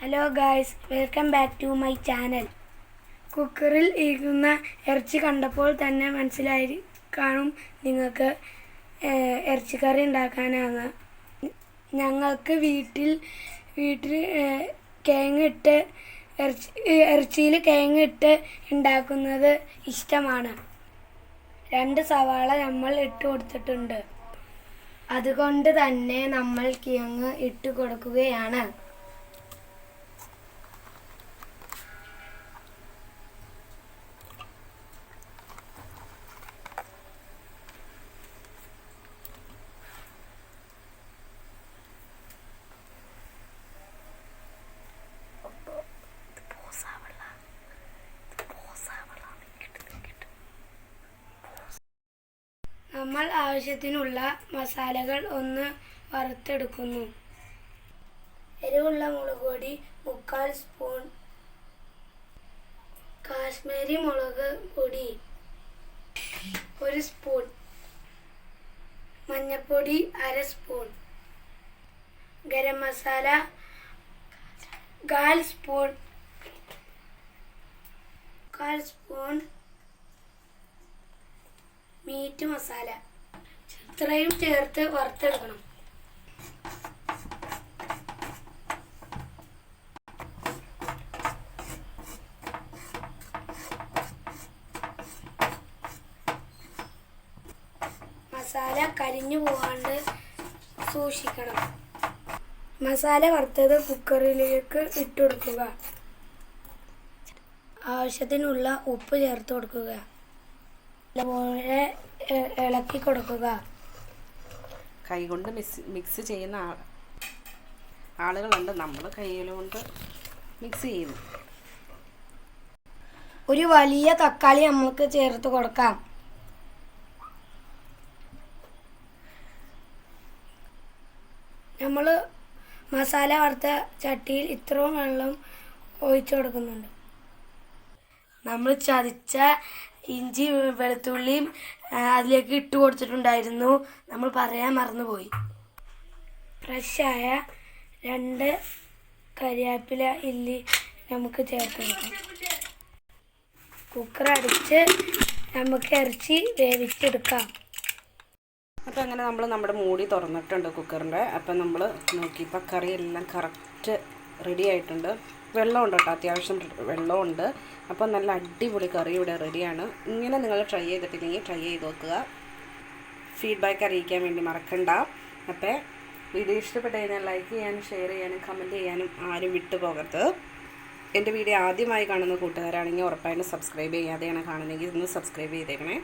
Hello guys, welcome back to my channel. കുക്കറിൽ ഇരിക്കുന്ന ഇറച്ചി കണ്ടപ്പോൾ തന്നെ മനസ്സിലായി കാണും നിങ്ങൾക്ക് ഇറച്ചിക്കറി ഉണ്ടാക്കാനാണ്. ഞങ്ങൾക്ക് വീട്ടിൽ കിഴങ്ങിട്ട് ഇറച്ചിയിൽ കിഴങ്ങിട്ട് ഉണ്ടാക്കുന്നത് ഇഷ്ടമാണ്. 2 സവാള നമ്മൾ ഇട്ട് കൊടുത്തിട്ടുണ്ട്. അതുകൊണ്ട് തന്നെ നമ്മൾ കിഴങ്ങ് ഇട്ട് കൊടുക്കുകയാണ്. നമ്മൾ ആവശ്യത്തിനുള്ള മസാലകൾ ഒന്ന് വറുത്തെടുക്കുന്നു. എരിവുള്ള മുളക് പൊടി 3/4 സ്പൂൺ, കാശ്മീരി മുളക് പൊടി 1 സ്പൂൺ, മഞ്ഞൾപ്പൊടി 1/2 spoon, garam masala 1/4 spoon, meat masala ഇത്രയും ചേർത്ത് വറുത്തെടുക്കണം. മസാല കരിഞ്ഞു പോകാണ്ട് സൂക്ഷിക്കണം. മസാല വറുത്തത് കുക്കറിലേക്ക് ഇട്ട് കൊടുക്കുക. ആവശ്യത്തിനുള്ള ഉപ്പ് ചേർത്ത് കൊടുക്കുക. നല്ലപോലെ ഇളക്കി കൊടുക്കുക. കൈകൊണ്ട് മിക്സ് ചെയ്യുന്ന ആളുകളുണ്ട്. നമ്മൾ കൈകൊണ്ട് മിക്സ് ചെയ്യുന്നു. ഒരു വലിയ തക്കാളി നമുക്ക് ചേർത്ത് കൊടുക്കാം. നമ്മൾ മസാല വറുത്ത ചട്ടിയിൽ ഇത്രയും വെള്ളം ഒഴിച്ചു കൊടുക്കുന്നുണ്ട്. നമ്മൾ ചതച്ച ഇഞ്ചി വെളുത്തുള്ളിയും അതിലേക്ക് ഇട്ട് കൊടുത്തിട്ടുണ്ടായിരുന്നു. നമ്മൾ പറയാൻ മറന്നുപോയി. ഫ്രഷായ 2 കരിവേപ്പില ഇല്ലി നമുക്ക് ചേർത്ത് കൊടുക്കാം. കുക്കർ അടിച്ച് നമുക്ക് ഇറച്ചി വേവിച്ചെടുക്കാം. അപ്പോൾ അങ്ങനെ നമ്മൾ നമ്മുടെ മൂടി തുറന്നിട്ടുണ്ട് കുക്കറിൻ്റെ. അപ്പം നമ്മൾ നോക്കിയപ്പോൾ കറി എല്ലാം കറക്റ്റ് റെഡി ആയിട്ടുണ്ട്. വെള്ളമുണ്ട് കേട്ടോ, അത്യാവശ്യം വെള്ളമുണ്ട്. അപ്പോൾ നല്ല അടിപൊളി കറി ഇവിടെ റെഡിയാണ്. ഇങ്ങനെ നിങ്ങൾ ട്രൈ ചെയ്തിട്ടില്ലെങ്കിൽ ട്രൈ ചെയ്ത് നോക്കുക. ഫീഡ്ബാക്ക് അറിയിക്കാൻ വേണ്ടി മറക്കണ്ട. അപ്പോൾ വീഡിയോ ഇഷ്ടപ്പെട്ട് കഴിഞ്ഞാൽ ലൈക്ക് ചെയ്യാനും ഷെയർ ചെയ്യാനും കമൻറ്റ് ചെയ്യാനും ആരും വിട്ടു പോകരുത്. എൻ്റെ വീഡിയോ ആദ്യമായി കാണുന്ന കൂട്ടുകാരാണെങ്കിൽ ഉറപ്പായിട്ടും സബ്സ്ക്രൈബ് ചെയ്യാതെയാണ് കാണുന്നതെങ്കിൽ ഇന്ന് സബ്സ്ക്രൈബ് ചെയ്തേക്കണേ.